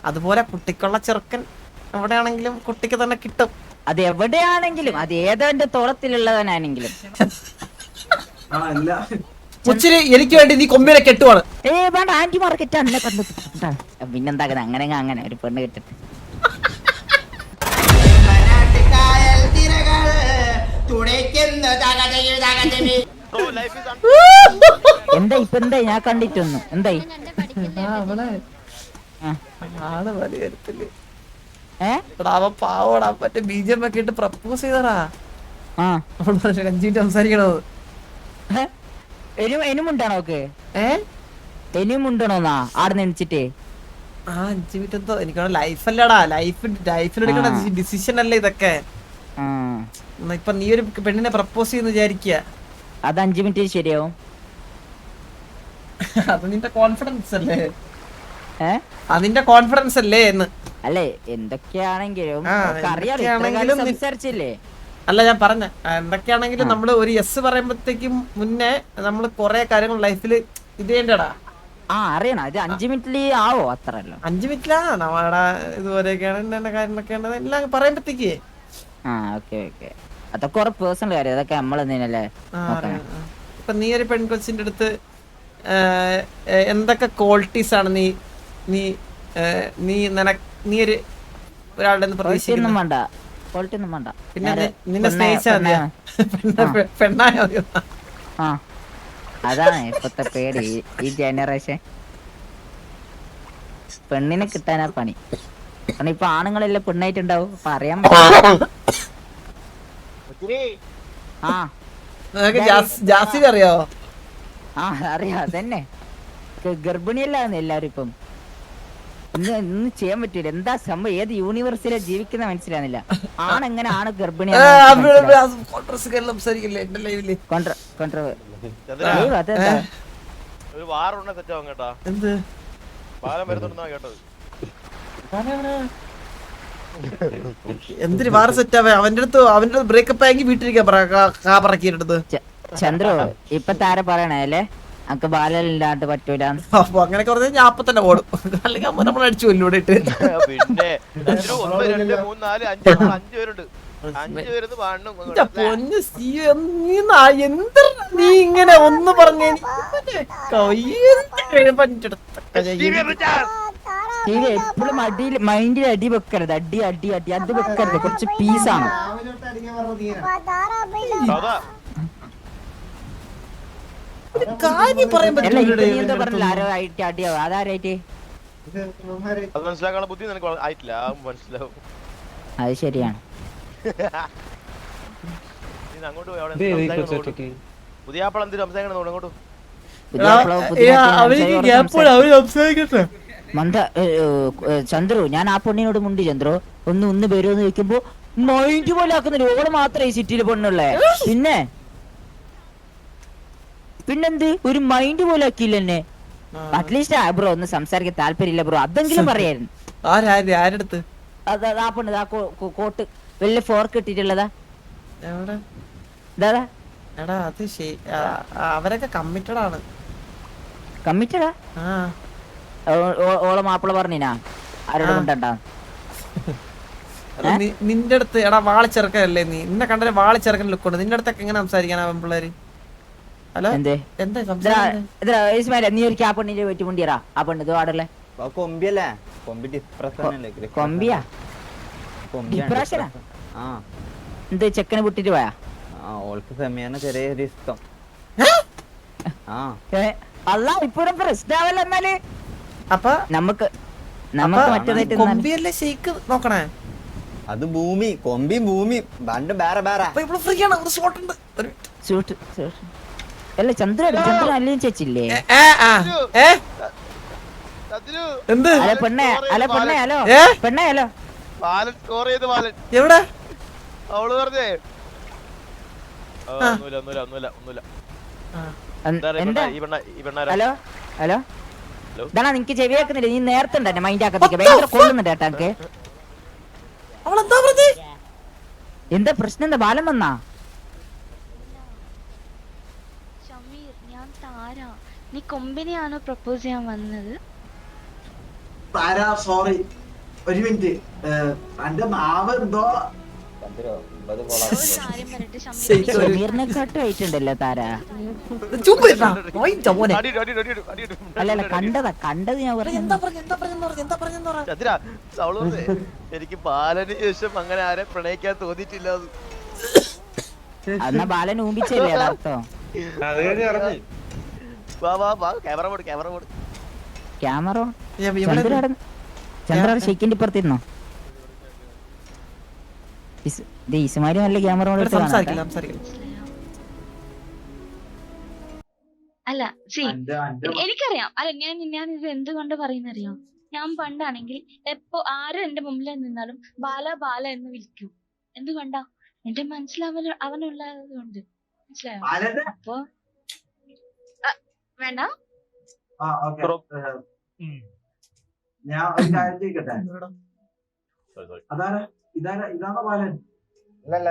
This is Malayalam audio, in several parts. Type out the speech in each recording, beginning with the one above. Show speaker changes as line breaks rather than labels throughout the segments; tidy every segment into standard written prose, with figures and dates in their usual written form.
അതുപോലെ കുട്ടിക്കുള്ള ചെറുക്കൻ എവിടെയാണെങ്കിലും കുട്ടിക്ക് തന്നെ കിട്ടും.
അത് എവിടെയാണെങ്കിലും, അത് ഏതെന്റെ തോളത്തിലുള്ളവനാണെങ്കിലും.
മുച്ചിരി എനിക്ക് വേണ്ടി നീ കൊമ്പിനെ കെട്ടുവാണ്.
വേണ്ട, ആന്റി മാർക്കറ്റ് അന്നെ കണ്ടു. പിന്നെന്താക്കുന്നത്? അങ്ങനെ അങ്ങനെ ഒരു പെണ്ണ് കെട്ടിട്ട് എന്താ ഇപ്പൊ എന്തായി? ഞാൻ കണ്ടിട്ടൊന്നു എന്തായി?
അവൻ പാവോടാ, മറ്റേ ബിജെപി ഒക്കെ ഇട്ട് പ്രപ്പോസ് ചെയ്തടാ. സംസാരിക്കണത്
എനിമുണ്ടാണോ? എനിമുണ്ടണോന്നാ ആടെ നെണിച്ചിട്ട്
5 മിനിറ്റ് എന്തോ എനിക്ക് ലൈഫല്ലടാ, ലൈഫിലെടുക്കണ ഡിസിഷൻ അല്ലേ ഇതൊക്കെ. ഇപ്പൊ നീ ഒരു പെണ്ണിനെ പ്രപ്പോസ് ചെയ്യുന്ന വിചാരിക്കുക,
അത് 5 മിനിറ്റ് ശരിയാവും.
അത് നിന്റെ കോൺഫിഡൻസ് അല്ലേ? അതിന്റെ കോൺഫിഡൻസ് അല്ലേ എന്ന്?
അല്ലേ, എന്തൊക്കെയാണെങ്കിലും സംസാരിച്ചില്ലേ?
അല്ല, ഞാൻ പറഞ്ഞ എന്തൊക്കെയാണെങ്കിലും നമ്മള് ഒരു യെസ് പറയുമ്പോഴത്തേക്കും മുന്നേ നമ്മള് കൊറേ കാര്യങ്ങൾ ലൈഫിൽ ഇത് ചെയ്യണ്ടടാ.
അറിയണം. അത് 5 മിനിറ്റില് ആവോ? അത്രല്ലോ,
5 മിനിറ്റിലാ നമ്മടെ ഇതുപോലെയൊക്കെയാണ് കാര്യങ്ങളൊക്കെയാണ് എല്ലാം പറയുമ്പോഴത്തേക്ക്.
അതൊക്കെ കുറെ പേഴ്സണൽ കാര്യം, അതൊക്കെ നമ്മളെന്തേനല്ലേ.
ഇപ്പൊ നീ ഒരു പെൺകൊച്ചിന്റെ അടുത്ത് എന്തൊക്കെ ക്വാളിറ്റീസ് ആണ് നീ നീ നീ നീ ഒരു ഒരാളുടെ പ്രതീക്ഷിക്കുന്നു?
വേണ്ട, ക്വാളിറ്റി ഒന്നും വേണ്ട.
പിന്നെ നിന്നെ സ്നേഹിച്ചാ പെണ്ണായോ?
അതാണ് ഇപ്പത്തെ പേടി. ഈ ജനറേഷൻ പെണ്ണിനെ കിട്ടാനാ പണി. കാരണം ഇപ്പൊ ആണുങ്ങളെല്ലാം പെണ്ണായിട്ടുണ്ടാവും. അപ്പൊ അറിയാൻ
അറിയോ?
അറിയാം. അതന്നെ, ഗർഭിണിയല്ലാന്ന് എല്ലാരും ഇപ്പം. ഇന്ന് ചെയ്യാൻ പറ്റൂല. എന്താ സംഭവം? ഏത് യൂണിവേഴ്സിലെ ജീവിക്കുന്ന മനസ്സിലാകുന്നില്ല. ആണെങ്ങനെ ആണ് ഗർഭിണി?
എന്തിന് വാർ സെറ്റാവേ? അവന്റെ അടുത്ത് ബ്രേക്കപ്പ് ആയെങ്കിൽ വീട്ടിലിരിക്കാ.
ചന്ദ്രു ഇപ്പത്തെ ആരെ പറയണല്ലേ? അനക്ക് ബാലില്ലാണ്ട് പറ്റൂല.
അങ്ങനെയൊക്കെ പറഞ്ഞാൽ ഞാൻ അപ്പൊ തന്നെ ഓടും, അല്ലെങ്കിൽ അമ്മ നമ്മൾ അടിച്ചു കൊല്ലൂടിട്ട്.
പിന്നെ
നീ ഇങ്ങനെ ഒന്ന് പറഞ്ഞ
എപ്പോഴും അടിയിൽ മൈൻഡിൽ അടി വെക്കരുത്. അടി അടി അടി അത് വെക്കരുത്. കുറച്ച് പീസാണ്. അത് ശരിയാണ്. ചന്ദ്രു, ഞാൻ ആ പെണ്ണിനോട് മുണ്ടി. ചന്ദ്രു ഒന്ന് വരുമെന്ന് ചോദിക്കുമ്പോ മൈൻഡ് പോലെ ആക്കുന്നില്ല. ഓള് മാത്രമേ ഈ സിറ്റിയിൽ പെണ്ണുള്ളേ. പിന്നെന്ത് ഒരു മൈൻഡ് പോലെ ആക്കിയില്ല എന്നെ. അറ്റ്ലീസ്റ്റ് ബ്രോ ഒന്ന് സംസാരിക്കാൻ താല്പര്യമില്ല ബ്രോ, അതെങ്കിലും പറയായിരുന്നു. ആ പെണ്ണ് കോട്ട് വലിയ ഫോർക്ക് ഇട്ടിട്ടുള്ളതാ.
അവരൊക്കെ കമ്മിറ്റഡ് ആണ്.
കമ്മിറ്റഡാ? ഓളെ മാപ്പിള പറഞ്ഞിനാ ആരോടും മിണ്ടണ്ട.
നിന്റെ അടുത്ത് എടാ വാളിച്ചെറുക്കല്ലേ നീ? നിന്നെ കണ്ടേ വാളിച്ചെറുക്കൻ ലുക്കുണ്ട്. നിന്റെ അടുത്തൊക്കെ എങ്ങനെ സംസാരിക്കാനാ പെൺപിള്ളേര്? ഹലോ,
നീ ഒരു ആ പെണ്ണിന്റെ വെട്ടി മുണ്ടിയറാ. ആ പെണ്ണ് ഇത് പാടല്ലേ?
കൊമ്പിയല്ലേ?
കൊമ്പിയാ? ഡിപ്രഷനാ? എന്ത് ചെക്കനെ വിട്ടിട്ട് പോയാ?
ഓൾക്ക് സെമിയാണ് ചെറിയൊരു ഇഷ്ടം.
അല്ല ഇപ്പോഴും പ്രശ്നമല്ല. എന്നാല്
അപ്പൊ
നമുക്ക് മറ്റേതായിട്ട്
നോക്കണേ.
അത് ഭൂമി കൊമ്പി ഭൂമി രണ്ടും വേറെ വേറെ.
അല്ല ചന്ദ്ര അല്ലേ ചേച്ചില്ലേ? അല്ല പെണ്ണേ, അല്ല പെണ്ണേ, ഹലോ പെണ്ണേ, ഹലോ.
എവിടെ?
അവള് പറഞ്ഞേ
ഹലോ ഹലോ. ഇതാ നിനക്ക് ചെവിയാക്കുന്നില്ല. നീ നേരത്തെ ഉണ്ട് എന്നെ മൈൻഡ് ആക്കത്തേക്ക് ഭയങ്കര കൊള്ളുന്നുണ്ട് കേട്ടാ. എനിക്ക് എന്താ പ്രശ്നം? എന്താ ബാലം വന്നാ?
നീ കൊമ്പിനെയാണോ പ്രപ്പോസ് ചെയ്യാൻ വന്നത്? താര സോറി ഒരു മിനിറ്റ് എന്റെ നാവ് എന്തോ
ഷമീറിനെക്കാട്ടും ആയിട്ടുണ്ടല്ലോ താര.
ചുമ്മാ ഇരുടാ. ഓയിന്റെ മോനെ.
അടി, അടി, അടി, അടി, അടി, അടി.
അല്ലല്ല കണ്ടത് ഞാൻ പറഞ്ഞു.
എന്താ പറഞ്ഞെന്ന് പറ.
ചന്ദ്ര, അവള് പറഞ്ഞേ, എനിക്ക് ബാലന് ശേഷം അങ്ങനെ ആരെ പ്രണയിക്കാൻ തോന്നിയിട്ടില്ല എന്ന്.
എന്നാ ബാലൻ ഊമ്പിച്ചല്ലേ അർത്ഥം.
വാ വാ വാ, ക്യാമറ പോട്.
ക്യാമറ
ഇവിടെ
ചന്ദ്ര ഷെയ്ക്കിന്റെ ഇപ്പുറത്തിരുന്നോ? ഇസുമാരി നല്ല ക്യാമറ
സംസാരിക്കില്ല.
അല്ല എനിക്കറിയാം. അല്ല ഞാൻ ഇത് എന്തുകൊണ്ട് പറയുന്നറിയാം. ഞാൻ പണ്ടാണെങ്കിൽ എപ്പോ ആരും എന്റെ മുമ്പിൽ നിന്നാലും ബാല ബാല എന്ന് വിളിക്കും. എന്തുകൊണ്ടാ? എന്റെ മനസ്സിൽ അവനുള്ളത് കൊണ്ട്. മനസ്സിലായോ? അപ്പൊ വേണ്ട.
ഞാൻ ഒരു കാര്യം ചോദിക്കട്ടെ, ഇതാണോ ബാലൻ?
അല്ല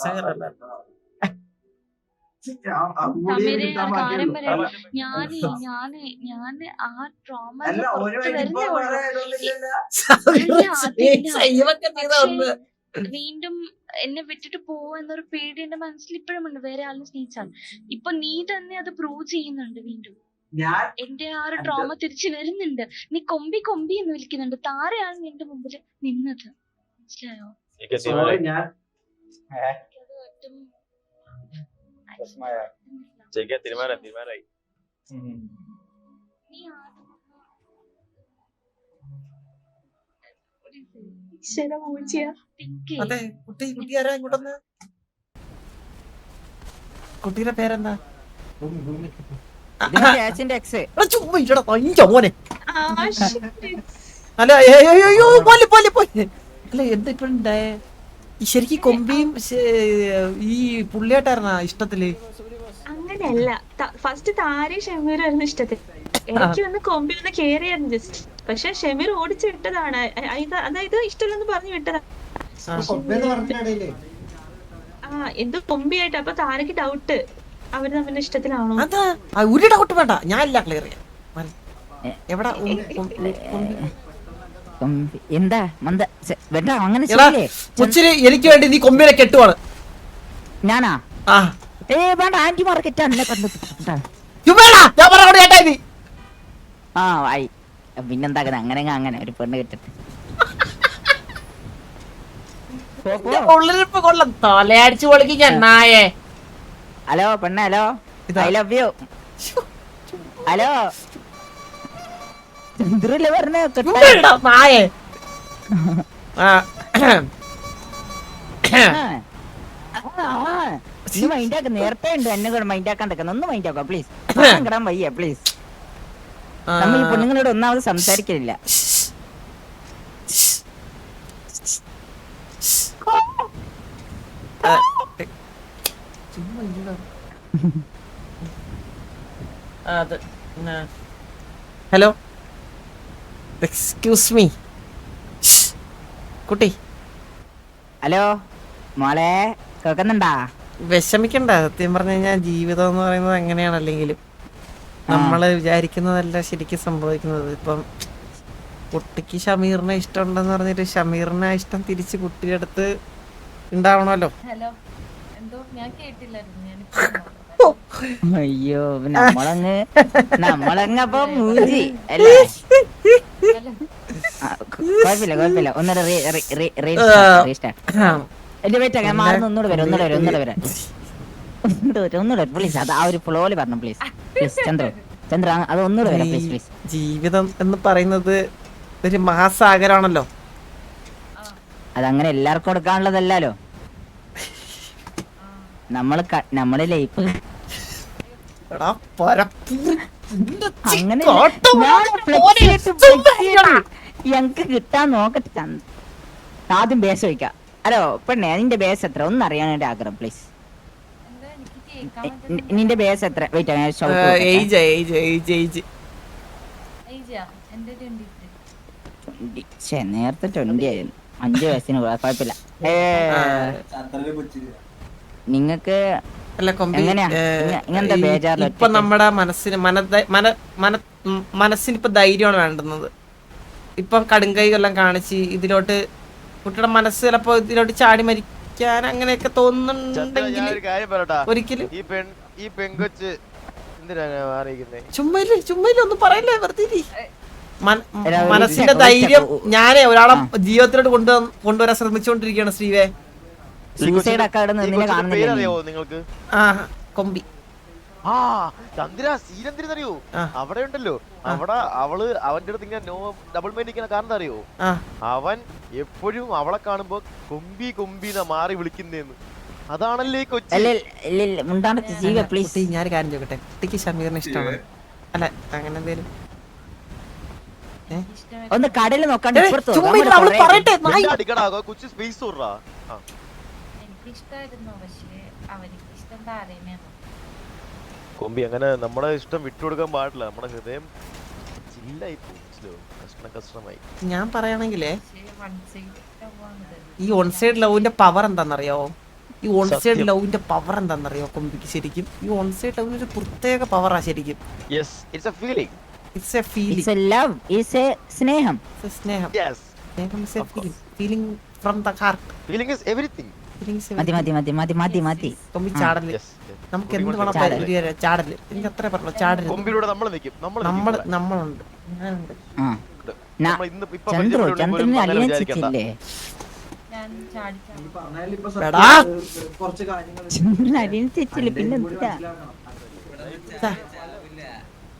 ശങ്കരല്ല.
സമീരെ കാര്യം പറയാം. ഞാന് ആ ട്രോമ വീണ്ടും എന്നെ വിട്ടിട്ട് പോവെന്നൊരു പേടി എന്റെ മനസ്സിൽ ഇപ്പോഴും ഉണ്ട്. വേറെ ആളിനെ സ്നേഹിച്ചാൽ ഇപ്പൊ നീ തന്നെ അത് പ്രൂവ് ചെയ്യുന്നുണ്ട്. വീണ്ടും എന്റെ ആ ഒരു ട്രോമ തിരിച്ചു വരുന്നുണ്ട്. നീ കൊമ്പി എന്ന് വിളിക്കുന്നുണ്ട്. താരയാണ് നിന്റെ മുമ്പിൽ നിന്നത്. മനസ്സിലായോ?
തീരുമാനായി.
അതെ കുട്ടി ആരാ ഇങ്ങോട്ടൊന്ന്? കുട്ടിയുടെ പേരെന്താ? ചുമ്മാ ഇല്ലടാ തഞ്ച മോനെ. അല്ല അയ്യോ പോലെ അല്ല എന്താ ഇപ്പഴുണ്ടായേ? ശരിക്കും കൊമ്പിയും ഈ പുള്ളിയായിട്ടായിരുന്ന ഇഷ്ടത്തില്?
അങ്ങനെയല്ല. ഫസ്റ്റ് താരയും ഷമീറായിരുന്നു ഇഷ്ടത്തിൽ. എനിക്ക് വന്ന് കൊമ്പി ഒന്ന് കേറിയായിരുന്നു ജസ്റ്റ്. പക്ഷെ ഷമീർ ഓടിച്ചു വിട്ടതാണ്. അതായത് ഇഷ്ടമല്ലെന്ന് പറഞ്ഞു വിട്ടതാണ്. എന്തോ കൊമ്പിയായിട്ട്. അപ്പൊ താരക്ക് ഡൗട്ട് അവര് തമ്മിൽ ഇഷ്ടത്തിലാണോ?
അതാ ഒരു ഡൗട്ട് വേണ്ട, ഞാൻ എല്ലാം ക്ലിയർ ചെയ്യാം. എവിടെ
എന്താ അങ്ങനെ
കൊച്ചിന് എനിക്ക് വേണ്ടി നീ കൊമ്പിനെ കെട്ടുവാണ്.
ഞാനാ?
ആ
വേണ്ട, ആന്റി മാർക്കറ്റ് ആ ആയി. പിന്നെന്താക്കുന്നത്? അങ്ങനെ ഒരു പെണ്ണ് കെട്ടിട്ട്
കൊള്ളം തലയടിച്ചു പൊളിക്കും ഞാൻ നായേ.
ഹലോ പെണ്ണ, hello, I love you. Hello ചന്ദ്രല്ലേ പറഞ്ഞേ
നായേ.
മൈൻഡാക്ക. നേരത്തെ ഉണ്ട് എന്നെ കൂടെ മൈൻഡാക്കാൻ നിൽക്കുന്ന. ഒന്ന് മൈൻഡാക്കോ പ്ലീസ്. കിടാൻ വയ്യ പ്ലീസ്. നമ്മൾ ഈ പെണ്ണുങ്ങളോട് ഒന്നാമത് സംസാരിക്കില്ല.
ഹലോ എക്സ്ക്യൂസ് മീ കുട്ടി.
ഹലോ മോളെ, കേൾക്കുന്നുണ്ടാ?
വിഷമിക്കണ്ട. സത്യം പറഞ്ഞു കഴിഞ്ഞാൽ ജീവിതം എന്ന് പറയുന്നത് എങ്ങനെയാണ്, അല്ലെങ്കിലും നമ്മള് വിചാരിക്കുന്നതല്ല ശരിക്കും സംഭവിക്കുന്നത്. ഇപ്പം കുട്ടിക്ക് ഷമീറിനെ ഇഷ്ടമുണ്ടെന്ന് പറഞ്ഞിട്ട് ഷമീറിനെ ഇഷ്ടം തിരിച്ച് കുട്ടിയുടെ അടുത്ത് ഉണ്ടാവണമല്ലോ.
അയ്യോ, നമ്മളങ്ങ് അപ്പൊ മൂജി അല്ലേ? കുഴപ്പമില്ല. ഒന്നൂടെ ഞാൻ മാറുന്ന. ഒന്നൂടെ വരാം പ്ലീസ്. അത് ആ ഒരു ഫ്ലോയില് പറഞ്ഞു പ്ലീസ്. ചന്ദ്ര അത് ഒന്നൂടെ വരാം പ്ലീസ്.
ജീവിതം എന്ന് പറയുന്നത് ഒരു മഹാസാഗരമാണല്ലോ.
അതങ്ങനെ എല്ലാവർക്കും കൊടുക്കാനുള്ളതല്ലോ. നമ്മള് ലൈഫ് അങ്ങനെ ഞങ്ങക്ക് കിട്ടാൻ നോക്കട്ടെ. ആദ്യം ബേസ് ചോദിക്കാം. ഹലോ പെണ്ണേ, നിന്റെ ബേസ് എത്ര? ഒന്ന് അറിയാൻ എന്റെ ആഗ്രഹം പ്ലീസ്. നിന്റെ ബേസ് എത്ര? വെയിറ്റ്, നേരത്തെ 20 ആയിരുന്നു. 5 വയസ്സിന് കുഴപ്പമില്ല. നിങ്ങക്ക്
ഇപ്പൊ നമ്മുടെ മനസ്സിന് ഇപ്പൊ ധൈര്യമാണ് വേണ്ടുന്നത്. ഇപ്പം കടുങ്കൈ എല്ലാം കാണിച്ച് ഇതിലോട്ട് കുട്ടിയുടെ മനസ്സ് ചിലപ്പോ ഇതിലോട്ട് ചാടി മരിക്കാൻ അങ്ങനെയൊക്കെ
ചന്ദ്ര,
തോന്നുന്നുണ്ടെങ്കിൽ
ഞാനൊരു കാര്യം പറയട്ടാ.
ഒരിക്കലും
ഈ പെങ്കൊച്ച് എന്തിനാണ് മാറിയിരിക്കുന്നേ?
ചുമ്മായില്ല ഒന്നും പറയല്ലേ വെറുതെ ഇരി. മനസ്സിന്റെ ധൈര്യം ഞാനേ ഒരാളെ ജീവിതത്തിലോട്ട് കൊണ്ടുവരാൻ ശ്രമിച്ചുകൊണ്ടിരിക്കുകയാണ് ശ്രീവേ.
സൂസൈഡ് ഒക്കെ അവിടെ
ഈ
നിന്നെ
കൊച്ചിന്റെ
കാണുന്നില്ല നീ.
പേരറിയാവോ നിങ്ങൾക്ക്?
ആ കൊമ്പി.
ആ ചന്ദ്ര സീനെന്തിനറിയോ?
ആ.
അവിടെ ഉണ്ടല്ലോ, അവിടെ അവന്റെ അടുത്ത് ഇങ്ങനെ ഡബിൾ മൈൻഡ് നിൽക്കുന്ന കാരണം എന്താ അറിയോ?
ആ
അവൻ എപ്പോഴും അവളെ കാണുമ്പോ കൊമ്പി കൊമ്പിന്നാ മാറി വിളിക്കുന്നേന്ന്. അതാണല്ലേ ഈ കൊച്ചി.
ഇല്ല മുണ്ടാണ്ട് ജീവ പ്ലീസ്.
കുട്ടി ഞാനൊരു കാര്യം ചോദിക്കട്ടെ, കുട്ടിക്ക് ഷമീറിനെ ഇഷ്ടമാണ്? അല്ല അങ്ങനെ എന്തേലും
ഒന്ന് കടയിൽ നോക്കാണ്ട് ഇപ്പുറത്ത് നോക്ക്.
ചുമ്മാ
നമ്മള്
അവള്
കുറേ-
പറയട്ടെ നായി.
അടിക്കടാ കൊച്ചു സ്പേസ് വിടറാ.
എനിക്കിഷ്ടായിരുന്നു പക്ഷേ അവർക്ക് ഇഷ്ടം താരേനെയാണ്.
കൊമ്പി അങ്ങനെ നമ്മുടെ ഇഷ്ടം വിട്ടുകൊടുക്കാൻ പാടില്ല. നമ്മുടെ ഹൃദയം ചില്ലായി പോകും. കഷ്ടമായി.
ഞാൻ പറയാണെങ്കിലേ
പക്ഷേ വൺ സൈഡ് ലവാണിത്.
ഈ ഓൺ സൈഡ് ലവിന്റെ പവർ എന്താണെന്നറിയോ? ഈ ഓൺ സൈഡ്
സത്യം.
ലവിന്റെ പവർ എന്താണെന്നറിയോ കൊമ്പിക്ക്? ശരിക്കും ഈ ഓൺ സൈഡ് ലവിന് ഒരു പ്രത്യേക പവറാ ശരിക്കും.
Yes, it's A feeling.
It's A feeling.
It's a love, it's a സ്നേഹം.
സ്നേഹം.
യെസ്,
സ്നേഹം is a
Of
feeling. Feeling from the heart.
Feeling is everything.
Feeling is
മതി
everything.
മതി.
കൊമ്പി ചാടല്.
യെസ്,
നമുക്ക് എന്ത് വേണം
ചാടല്.
പരിഹരിക്കാം. ചാടല്. എനിക്ക് അത്ര പറഞ്ഞു ചാടല്.
കൊമ്പിലൂടെ നമ്മൾ നിൽക്കും.
നമ്മളുണ്ട് ഞാനുണ്ട്.
ആ
നമ്മൾ ഇന്ന് ഇപ്പൊ
ചന്ദ്രന് അലിയൻസില്ലേ?
ഞാൻ ചാടിച്ചാണ്.
ഈ പറഞ്ഞാലും ഇപ്പൊ
എടാ.
കുറച്ച് കാര്യങ്ങൾ
ചന്ദ്രന് അലിയൻസില്ലേ പിന്നെ എന്താ?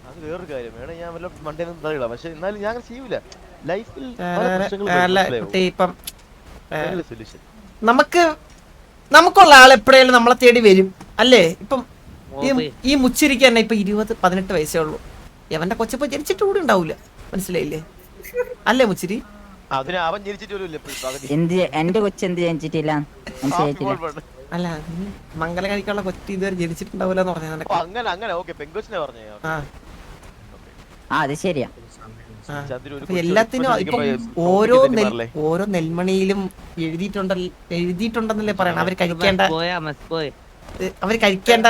അത് വേറൊരു കാര്യം. വേണേ ഞാൻ വല്ല മണ്ടേന്നും തറിയില്ല, പക്ഷെ എന്നാലും ഞാൻ അങ്ങനെ ചെയ്യൂല. ലൈഫിൽ
അല്ല കുട്ടി ഇപ്പം നമുക്കുള്ള ആൾ എപ്പോഴേലും നമ്മളെ തേടി വരും അല്ലേ? ഇപ്പം ഈ മുച്ചിരിക്ക് തന്നെ ഇപ്പൊ 18 വയസ്സേ ഉള്ളൂ. എവന്റെ കൊച്ചിപ്പോ ജനിച്ചിട്ട് കൂടി ഉണ്ടാവൂല. മനസ്സിലായില്ലേ? അല്ലേ മുച്ചിരി?
അതിന് അവൻ ജനിച്ചിട്ട്
എന്ത് എന്റെ കൊച്ചെന്ത് ജനിച്ചിട്ടില്ല മനസ്സിലായിട്ടില്ല.
അല്ല നീ മംഗലം കഴിക്കാനുള്ള കൊച്ചു ഇതുവരെ ജനിച്ചിട്ടുണ്ടാവൂല എന്ന് പറഞ്ഞ
അങ്ങനെ ഓക്കെ പെങ്കൊച്ചിനെ പറഞ്ഞേ.
അത് ശരിയാ.
എല്ലാത്തിനും ഇപ്പം ഓരോ നെൽമണിയിലും എഴുതിയിട്ടുണ്ടെന്നല്ലേ പറയണം. അവര് കഴിക്കേണ്ട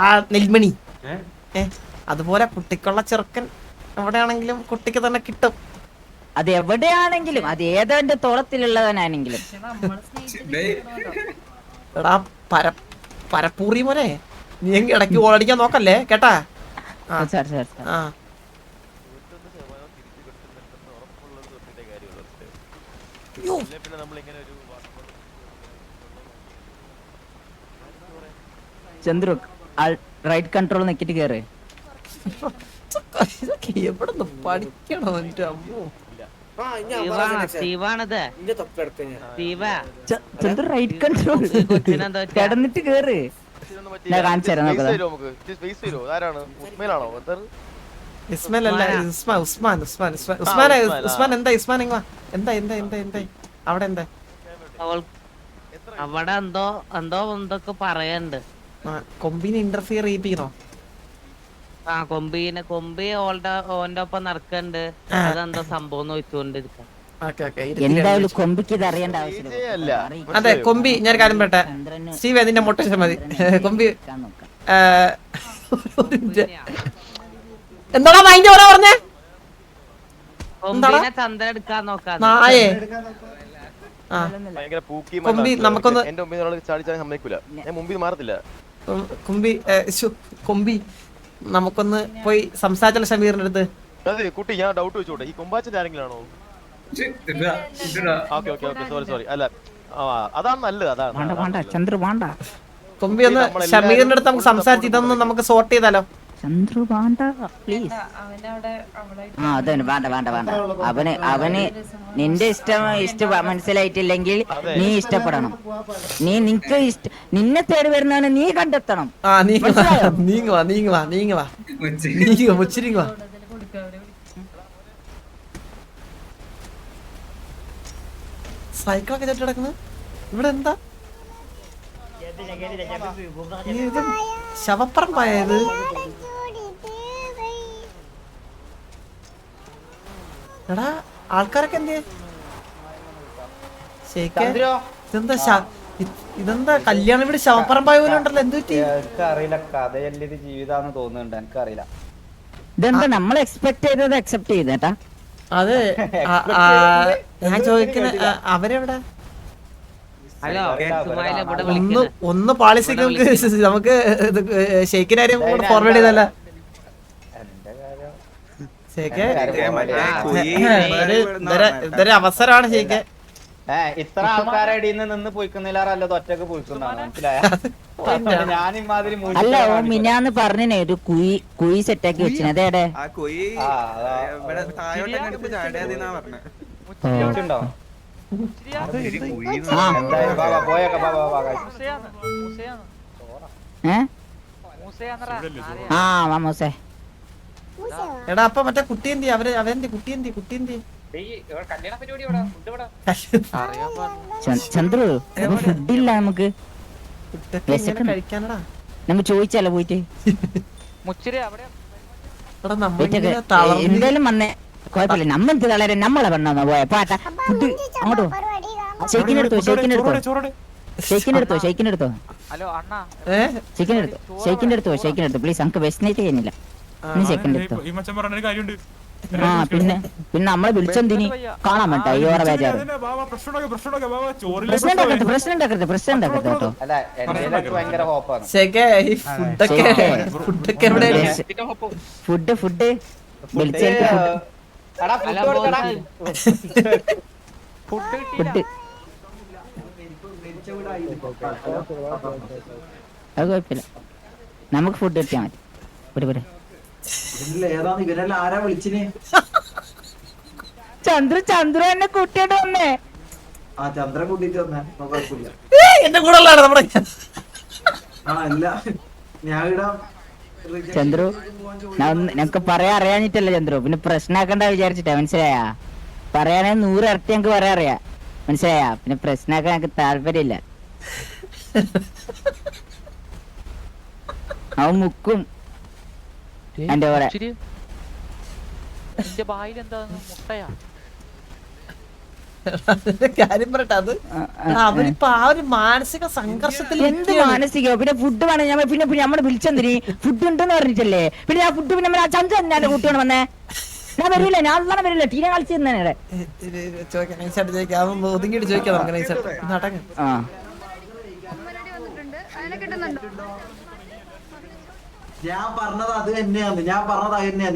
ആ നെൽമണി. അതുപോലെ കുട്ടിക്കുള്ള ചെറുക്കൻ എവിടെയാണെങ്കിലും കുട്ടിക്ക് തന്നെ കിട്ടും.
അത് എവിടെയാണെങ്കിലും അത് ഏതോന്റെ തോളത്തിലുള്ളവനാണെങ്കിലും.
പക്ഷെ നമ്മള് സ്നേഹിച്ചിരിക്കണമല്ലോ.
എടാ പരപ്പൂറി മോനെ, നീ ഇടയ്ക്ക് ഓളടിക്കാൻ നോക്കല്ലേ കേട്ടാ? ആ
ചന്ദ്രു റൈറ്റ് കൺട്രോൾ നിക്കിട്ട് കേറ്.
ഇതൊക്കെ എവിടുന്ന് പഠിക്കണോ എന്റെ അമ്മോ?
ചന്ദ്രു റൈറ്റ് കൺട്രോൾ കിടന്നിട്ട് കേറ്. ഞാൻ കാണിച്ചു തരാം നോക്കാം.
ഇസ്മാൻ അല്ല ഉസ്മാൻ. എന്താ ഇസ്മാൻ ഇങ്ങ എന്താ അവിടെ എന്താ?
അവിടെ എന്തൊക്കെ പറയണ്ട്.
കൊമ്പിനെ ഇന്റർഫിയർ ചെയ്യിപ്പിക്കണോ?
ആ കൊമ്പി ഓന്റെ ഒപ്പം നടക്കണ്ട്. അതെന്താ സംഭവം ചോദിച്ചുകൊണ്ടിരിക്കാം.
എന്തായാലും കൊമ്പിക്ക് ഇത് അറിയേണ്ട ആവശ്യമില്ല.
അതെ കൊമ്പി, ഞാൻ കാര്യം പറയട്ടെ സ്റ്റീവ്, അതിന്റെ മൊട്ടേഷൻ മതി. കൊമ്പി എന്താടാ മൈൻഡ് ഓരോ പറഞ്ഞേ?
കൊമ്പിനെ ചന്ദ്രൻ എടുക്കാൻ നോക്കാം.
നായേ
കൊമ്പി
നമുക്കൊന്ന്
എന്റെ മുമ്പിൽ ചാടിച്ചാൽ സമ്മതിക്കൂല. ഞാൻ മുമ്പിൽ മാറത്തില്ല.
കൊമ്പി നമുക്കൊന്ന് പോയി സംസാരിച്ചാലോ ഷമീറിന്റെ അടുത്ത്?
അതെ കുട്ടി, ഞാൻ ഡൗട്ട് വെച്ചോട്ടെ, ഈ കൊമ്പാച്ചന്റെ ആരെങ്കിലും ആണോ? സോറി അല്ല, അതാണ് നല്ലത്. അതാണ്
ചന്ദ്രു വേണ്ട.
കൊമ്പി ഒന്ന് ഷമീറിന്റെ അടുത്ത് നമുക്ക് സംസാരിച്ച് ഇതൊന്ന് നമുക്ക് സോർട്ട് ചെയ്താലോ?
ചന്ദ്രു വേണ്ട പ്ലീസ്.
അവനവിടെ
ആ അതന്നെ വേണ്ട. അവന് നിന്റെ ഇഷ്ടം മനസ്സിലായിട്ടില്ലെങ്കിൽ നീ ഇഷ്ടപ്പെടണം. നിനക്ക് നിന്നെ തേടി വരുന്നവനെ നീ കണ്ടെത്തണം.
നീങ്ങ വാ മുച്ചിരിങ്ങ വാ. സൈക്കിളൊക്കെ ചുറ്റി കിടക്കുന്നത് ഇവിടെ എന്താ? ഇത് ശവപ്പറമ്പായത്? എടാ ആൾക്കാരൊക്കെ എന്തേ? ഇതെന്താ കല്യാണം വീട് ശവപ്പറമ്പായ പോലെ ഉണ്ടല്ലോ? എന്ത് പറ്റി?
അറിയില്ല, കഥയല്ല ഇത് ജീവിതാന്ന് തോന്നുന്നുണ്ട്. എനിക്കറിയില്ല.
ഇതെന്താ നമ്മൾ എക്സ്പെക്ട് ചെയ്തത് അക്സെപ്റ്റ് ചെയ്തേട്ടാ?
അത് ഞാൻ ചോദിക്കുന്ന അവരെവിടെ
ഹലോ സുമായിലെ ഇവിടെ
ഒന്ന്
വിളിക്കുന്നത്
ഒന്ന് പാളിസിക്ക് നമുക്ക് ഷെയ്ക്കിന്റെ കാര്യം ഫോർവേഡ് ചെയ്തല്ല ഷെയ്ക്ക് ഇതൊരു അവസരമാണ് ഷെയ്ക്ക്.
ഇത്ര ആൾക്കാരെ ഇടയിൽ നിന്ന് പോയിക്കുന്നില്ലാറല്ലോ ഒറ്റക്ക് പോയിക്കുന്നതാണ് മനസ്സിലായ ഞാൻ ഇമാതിരി
അല്ല ഓ മിനാന്ന് പറഞ്ഞേ ഒരു കുയി സെറ്റാക്കി വെച്ചിന് അതേടെ
ഉണ്ടോ
ആ മാമോസേ
എടാ അപ്പൊ മറ്റേ കുട്ടി എന്തി അവന്റെ കുട്ടി എന്തി
ചന്ദ്രു ഫുഡില്ല നമുക്ക്
കഴിക്കാനടാ
നമുക്ക് ചോദിച്ചാലോ പോയിട്ട്
എടാ നമ്മളിങ്ങനെ തളർന്ന്
എന്തായാലും വന്നേ കുഴപ്പമില്ല നമ്മ എന്ത് തളരെ നമ്മളെ പെണ്ണാന്നോ പോയ പാട്ട ഫുഡ് അങ്ങോട്ടോ ഷെയ്ക്കിനെടുത്തോ പ്ലീസ് നമുക്ക് വെസ്നേറ്റ് ചെയ്യുന്നില്ല ഷെയ്ക്കിന്റെ എടുത്തോ ആ പിന്നെ നമ്മളെ വിളിച്ചെന്തിനി കാണാൻ വേണ്ട അയ്യോറെ ബേജാറ് പ്രശ്നം ഉണ്ടാക്കരുത് കേട്ടോ
ഭയങ്കര ഹോപ്പാണ്
ഫുഡൊക്കെ എവിടെ
ഫുഡ് വിളിച്ചേക്ക് ഫുഡ് അത് കുഴപ്പമില്ല നമുക്ക് ഫുഡ് കിട്ടിയാ മതി
ഏതാണ് ഇവരെല്ലാം ആരാ വിളിച്ചിന്?
ചന്ദ്രു എന്നെ കൂട്ടിയിട്ട് വന്നേ
ആ ചന്ദ്രൻ കൂട്ടിട്ട് വന്നേ കുഴപ്പമില്ല.
എന്റെ കൂടെ ഉള്ളതാണ് നമ്മുടെ
ആ അല്ല ഞാൻ ഇടാം
ചന്ദ്രു ഞങ്ങക്ക് പറയാ അറിയാഞ്ഞിട്ടല്ല ചന്ദ്രു പിന്നെ പ്രശ്നാക്കണ്ട വിചാരിച്ചിട്ടാ മനസ്സിലായാ പറയാനേ 100 ഇരട്ടി ഞങ്ങക്ക് പറയാ അറിയാ മനസ്സിലായാ പിന്നെ പ്രശ്നാക്കാൻ ഞങ്ങക്ക് താല്പര്യമില്ല അവൻ മുക്കും എന്റെ കൂടെ
കാര്യം പറയട്ടെ അത് അവരിപ്പോ ആ ഒരു മാനസിക സംഘർഷത്തിൽ
എന്ത് മാനസികോ പിന്നെ ഫുഡ് വേണം ഞാൻ പിന്നെ നമ്മളെ വിളിച്ചെന്തിന് ഫുഡ് ഉണ്ടെന്ന് പറഞ്ഞിട്ടല്ലേ പിന്നെ ആ ഫുഡ് പിന്നെ ചന്ദ്ര എന്നെ കൂട്ടിയാണ് വന്നേ ഞാൻ വരൂല ഞാൻ അന്നാണ് വരില്ല ടീനെ കളിച്ചു തന്നെ
ഒതുങ്ങിട്ട് ചോദിക്കാം നടങ്ങ
ഞാൻ പറഞ്ഞത് അത് തന്നെയാണ്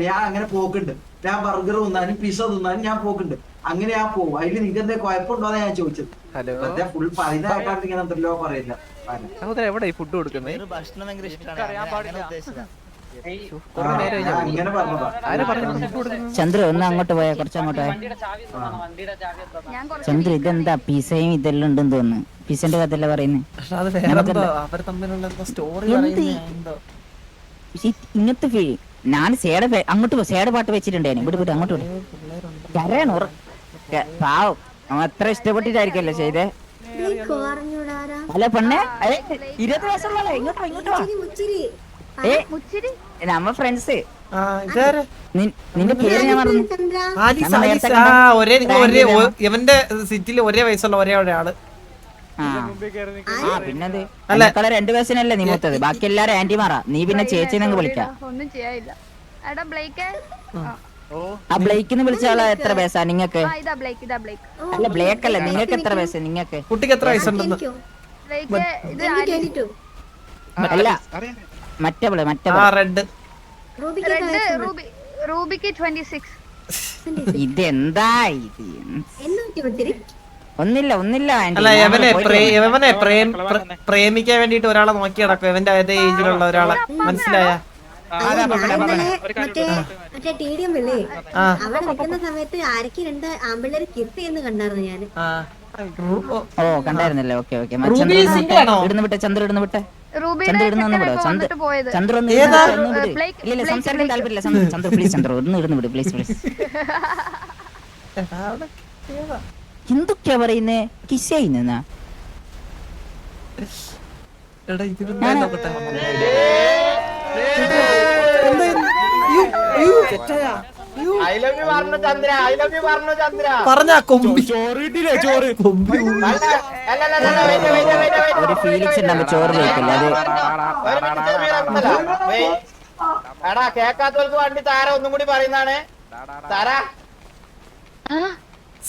ഞാൻ അങ്ങനെ പോക്കുണ്ട്. ഞാൻ ബർഗർ തിന്നാനും പിസ തിന്നാനും ഞാൻ പോക്കുണ്ട്. അങ്ങനെ ഞാൻ പോകും. അതിൽ നിങ്ങൾക്ക് എന്താ കുഴപ്പമുണ്ടോന്ന് ഞാൻ ചോദിച്ചത്. ഫുൾ പറയുന്നതായിട്ടാണ് ഇങ്ങനെ എന്തല്ലോ പറയില്ല.
ഫുഡ് കൊടുക്കുന്നത്
ഭക്ഷണം ഭയങ്കര
അങ്ങനെ പറഞ്ഞതാ.
ചന്ദ്ര ഒന്ന് അങ്ങോട്ട് പോയാ കുറച്ചങ്ങോട്ട് പോയാ ചന്ദ്ര ഇതെന്താ പിസയും ഇതെല്ലാം ഉണ്ടെന്ന് തോന്നുന്നു പിസന്റെ കഥയല്ല പറയുന്നേ
അവർ തമ്മിലുള്ള സ്റ്റോറി
ഇങ്ങനത്തെ ഞാൻ സേട അങ്ങോട്ട് സേട പാട്ട് വെച്ചിട്ടുണ്ടായിരുന്നു ഇവിടെ അങ്ങോട്ട് കരയണോ പാവം അവൻ അത്ര ഇഷ്ടപ്പെട്ടിട്ടായിരിക്കല്ലോ ചെയ്തേ അല്ല പെണ്ണെ 20 വയസ്സുള്ള ഇങ്ങോട്ടോ നമ്മ ഫ്രണ്ട്സ് നിന്റെ പേര് ഞാൻ പറഞ്ഞു
ഇവന്റെ സിറ്റിയിൽ ഒരേ വയസ്സുള്ള ഒരേ ഒരാള്
പിന്നത് അല്ല 2 വയസ്സിനല്ലേ നീ മൂത്തത് ബാക്കി എല്ലാരും ആന്റിമാറാ നീ പിന്നെ ചേച്ചിനെ വിളിക്കാം ആ ബ്ലേക്കിന്ന് വിളിച്ച ആളെ എത്ര വയസ്സാ നിങ്ങക്ക് അല്ല ബ്ലേക്ക് അല്ല നിങ്ങൾക്ക് എത്ര വയസ്സ് നിങ്ങക്ക്
കുട്ടിക്ക് എത്ര വയസ്സുണ്ടെന്ന്
അല്ല മറ്റേ റെഡ് ഇതെന്താ ഇത് ഒന്നില്ല
അല്ല യവനെ പ്രേമിക്കാൻ വേണ്ടിട്ട് ഒരാളെ നോക്കി നടക്കും ഇവന്റെ അതേ ഏജിലുള്ള ഒരാളെ മനസ്സിലായ
ഓ കണ്ടായിരുന്നല്ലേ ഓക്കെ ഇടുന്ന് വിട്ടെ ചന്ദ്ര ഇടുന്ന് വിട്ടെ ചന്ദ്ര ഇല്ല സംസാരിക്കാൻ താല്പര്യമില്ല ചന്ദ്ര പ്ലീസ് ചന്ദ്ര ഒന്ന് ഇടുന്ന് വിട് പ്ലീസ് എന്തൊക്കെയാ പറയുന്നേ കിസ് ചെയ്യുന്ന
പറഞ്ഞ കൊമ്പി
ഒരു ഫീലിക്സ് ഉണ്ടാകുമ്പോ ചോറ് കഴിക്കില്ല
എടാ കേക്കാത്തവർക്ക് വേണ്ടി താര ഒന്നും കൂടി പറയുന്നതാണ് താര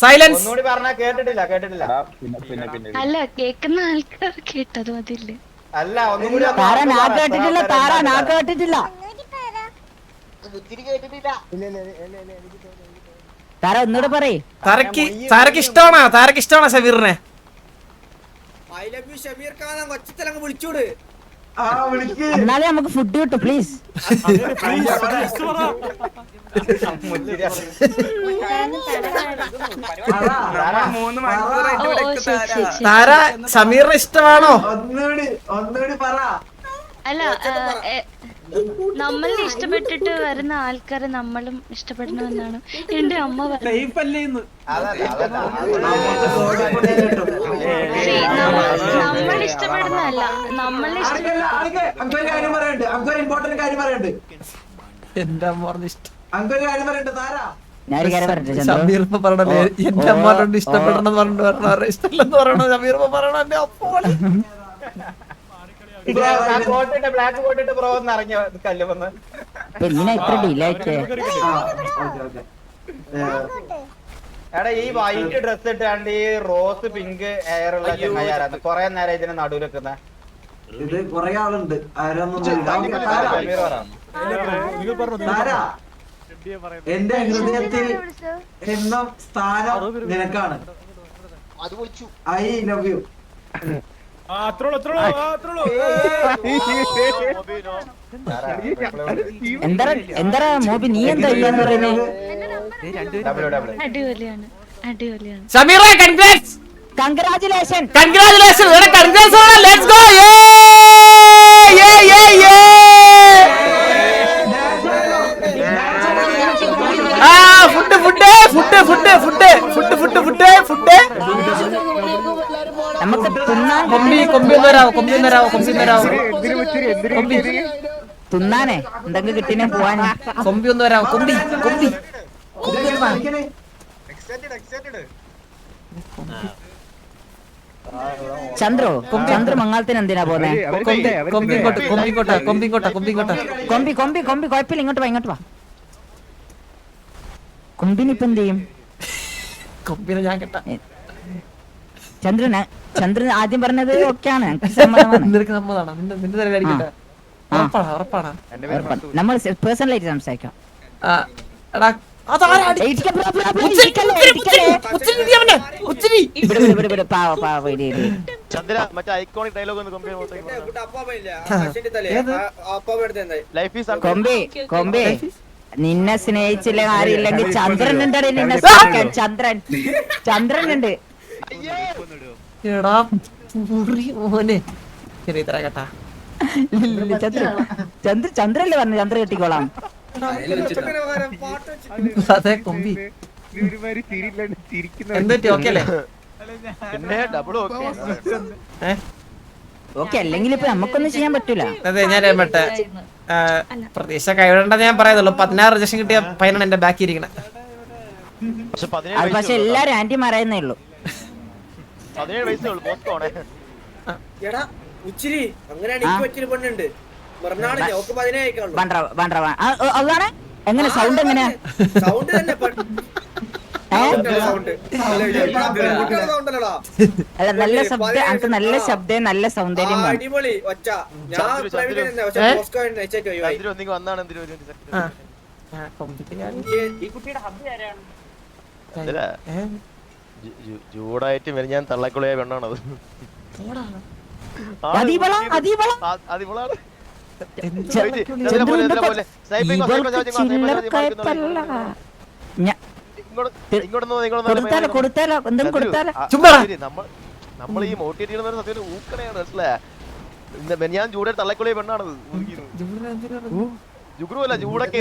സൈലൻസ്.
ഒന്നുകൂടി പറഞ്ഞാ കേട്ടിട്ടില്ല.
അല്ല കേക്കുന്ന ആൾക്കാർ കേട്ടത് അതില്ലേ.
അല്ല ഒന്നുകൂടി
താര നാക്ക് കേട്ടിട്ടില്ല, താര നാക്ക് കേട്ടിട്ടില്ല. താര ഒന്നുകൂടെ പറയ്.
താരക്ക് ഇഷ്ടമാണോ ഷമീറിനെ?
എന്നാലേ നമുക്ക് ഫുഡ് കിട്ടും പ്ലീസ്.
താര ഷമീറിനെ ഇഷ്ടമാണോ?
ഒന്നുകൂടി പറ.
അല്ല നമ്മളിനെ ഇഷ്ടപ്പെട്ടിട്ട് വരുന്ന ആൾക്കാരെ നമ്മളും ഇഷ്ടപ്പെടണമെന്നാണ് എന്റെ അമ്മ പറയുന്നത്. നമ്മൾ ഇഷ്ടപ്പെടുന്നതല്ല, നമ്മളെ
ഇമ്പോർട്ടന്റ് കാര്യം പറയണ്ട്.
എന്റെ അമ്മ പറഞ്ഞ ഇഷ്ടം.
അങ്കൊരു കാര്യം പറയണ്ട്. താരാ
ഞാനൊരു കാര്യം പറയട്ടെ ചന്ദ്രു.
ഷമീർ പറഞ്ഞല്ലേ എന്റെ അമ്മ ഇഷ്ടപ്പെടണം പറഞ്ഞിട്ട് ഇഷ്ടമല്ലെന്ന് പറയണോ? ഷമീർ പറയണോ എന്റെ അപ്പോൾ
ബ്ലാക്ക് കോട്ടിട്ട് ബ്രോ എന്ന് ഇറങ്ങിയ കല്ല് വന്ന്
എന്തിനാ ഇത്ര ഡിലേ ആക്കിയേ?
എടാ ഈ വൈറ്റ് ഡ്രസ് ഇട്ടാണ്ട് ഈ റോസ് പിങ്ക് ഹെയർ ഉള്ള ചങ്ങായിരാണ് കൊറേ നേരം ഇതിന് നടുവിൽ വെക്കുന്ന.
ഇത് കൊറേ ആളുണ്ട്. എന്റെ ഹൃദയത്തിൽ എന്നും സ്ഥാനം നിനക്കാണ്. I love you.
എന്താ മോബി നീ എന്താ ചെയ്യാന്ന് പറയുന്നേ?
അടിപൊളിയാണ്.
ഷമീറേ congrats.
Congratulation.
Let's go. Food
നമുക്ക് തിന്നാൻ തിന്നാനേ എന്തെങ്കിലും കിട്ടിനെ പോവാൻ.
കൊമ്പി ഒന്ന് വരാമോ? കൊമ്പി
ചന്ദ്രു മംഗളത്തിന് എന്തിനാ പോന്നെ? കൊമ്പി കുഴപ്പമില്ല, ഇങ്ങോട്ട് വാ. കൊമ്പിനിപ്പൊ എന്ത് ചെയ്യും?
കൊമ്പിനെ ഞാൻ കേട്ടാ.
ചന്ദ്രൻ ആദ്യം പറഞ്ഞത് ഓക്കെയാണ്, സമ്മതമാണ്.
നിനക്ക് സമ്മതമാണോ? നിന്റെ തലയിലടിക്കട്ടെ. ഉറപ്പാണ്.
നമ്മൾ പേഴ്സണലായിട്ട് സംസാരിക്കാം. കൊമ്പി നിന്നെ സ്നേഹിച്ചില്ല കാര്യമില്ലെങ്കിൽ ചന്ദ്രൻ ഉണ്ട്. ചന്ദ്രൻ ഉണ്ട്.
എടാ മോനെ ചെറിയ തര കേട്ടാ.
ചന്ദ്രല്ലേ പറഞ്ഞു ചന്ദ്ര കെട്ടിക്കോളാം.
അതെ കൊമ്പി എന്തൊക്കെ ഓക്കെ അല്ലേ?
ഓക്കെ അല്ലെങ്കിൽ ഇപ്പൊ നമുക്കൊന്നും ചെയ്യാൻ പറ്റൂല.
അതെ ഞാൻ മറ്റേ പ്രതീക്ഷ കൈവിടേണ്ടെന്ന് ഞാൻ പറയുന്നുള്ളൂ. 16 റിജക്ഷൻ കിട്ടിയ പയ്യനാണ് എന്റെ ബാക്കി ഇരിക്കണേ.
പക്ഷെ എല്ലാരും ആന്റി മാറായേ ഉള്ളൂ. അതാണ് എങ്ങനെ സൗണ്ട് എങ്ങനെയാ? അല്ല നല്ല ശബ്ദം, അനക്ക് നല്ല ശബ്ദം നല്ല സൗന്ദര്യം.
ചൂടായിട്ട് വരും ഞാൻ തള്ളക്കുളയായ പെണ്ണാണത്. നമ്മൾ ഈ മോട്ടിവേറ്റ് ചെയ്യുന്ന സത്യം ഊക്കണയാണ് മനസ്സിലായ. ഞാൻ ചൂടെ തള്ളക്കുളയ പെണ്ണാണത്. ജുഗ്രുവല്ല ചൂടൊക്കെ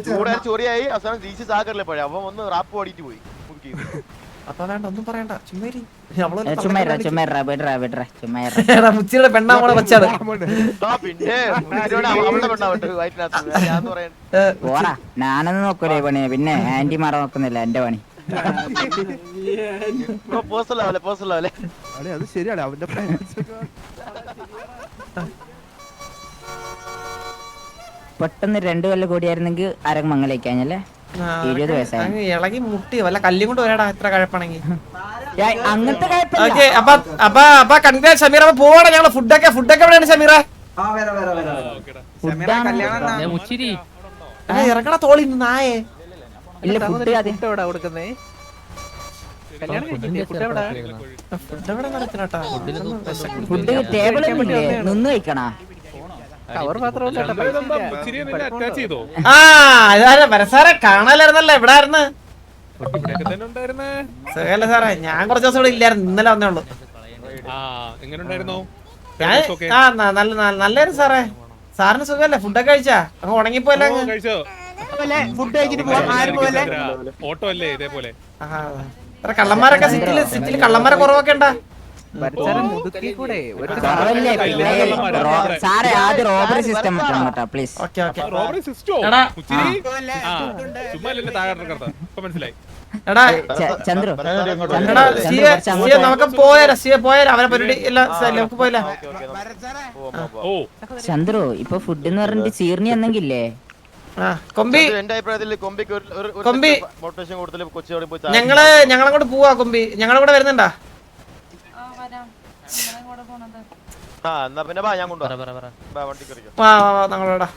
ചൂടെ ചൊറിയായി അവസാനം DC സാഗറിലെ പോയി. അവൻ വന്ന് റാപ്പ് പാടിയിട്ട് പോയി.
ഒന്നും പറയണ്ട.
മുച്ചിയുടെ
പെണ്ണാമോളെ വെച്ചാണ്.
ഞാനൊന്നും നോക്കൂലേ പണി. പിന്നെ ആന്റി മാറ നോക്കുന്നില്ല എന്റെ പണി.
അത് ശരിയാണ് അവന്റെ
പെട്ടെന്ന് 2 കൊല്ലം കൂടിയായിരുന്നെങ്കിൽ അരങ്ങ് മംഗലേക്കാഞ്ഞല്ലേ. 20 വയസ്സായി
അങ്ങ് ഇളകി മുട്ടി വല്ല കല്ലും കൊണ്ട് വരാടാ എത്ര കഴപ്പാണെങ്കിൽ.
അങ്ങനത്തെ
ഓക്കെ അപ്പൊ കൺഗ്രാ ഷമീർ. അപ്പൊ പോവാണ് ഞങ്ങള്. ഫുഡൊക്കെ എവിടെയാണ് ഷമീറ? ഇറക്കണ തോളി നായേ.
ഇല്ല ഫുഡ്
ഫുഡ് എവിടെ നടക്കണട്ടാ?
ഫുഡ് ടേബിളൊന്നും ഇല്ലേ? നിന്ന് കഴിക്കണ
ആ ഇതാരെ പരസാറെ കാണാലായിരുന്നല്ലോ. എവിടെ ആയിരുന്നു? സുഖല്ലേ സാറേ? ഞാൻ കുറച്ച് ദിവസം ഇവിടെ ഇല്ലായിരുന്നു. ഇന്നലെ വന്നേ ഉള്ളൂ. നല്ലായിരുന്നു സാറേ. സാറിന് സുഖല്ലേ? ഫുഡൊക്കെ കഴിച്ചാ? അങ്ങ് ഉണങ്ങിപ്പോയല്ലേ? കള്ളന്മാരൊക്കെ സിറ്റില് കള്ളന്മാരെ കുറവൊക്കെ ഉണ്ടാ?
സാറേ ആദ്യം റോബറി സിസ്റ്റം കേട്ടോ പ്ലീസ്.
ഓക്കെ ഓക്കെ എടാ
ചന്ദ്രു
എടാ നമുക്ക് പോയാലോ? അവരെ പരിപാടി എല്ലാം നമുക്ക് പോയില്ല.
ചന്ദ്രു ഇപ്പൊ ഫുഡ് എന്ന് പറഞ്ഞിട്ട് ചീർണി എന്നെങ്കിലേ
കൊമ്പി
എന്റെ അഭിപ്രായത്തിൽ കൊമ്പിക്ക്
കൊമ്പി
മോട്ടിവേഷൻ കൊടുത്താൽ കൊച്ചിയോടെ പോയി
ഞങ്ങളങ്ങോട്ട് പോവാ. കൊമ്പി ഞങ്ങളുടെ കൂടെ വരുന്നുണ്ടാ?
വരാം നിങ്ങളെ കൂടെ പോണത്
ആ എന്നാ പിന്നെ ബാ ഞാൻ കൊണ്ടുപോകാം. വണ്ടി കയറിക്കോ.
വാ ഞങ്ങളോടാ.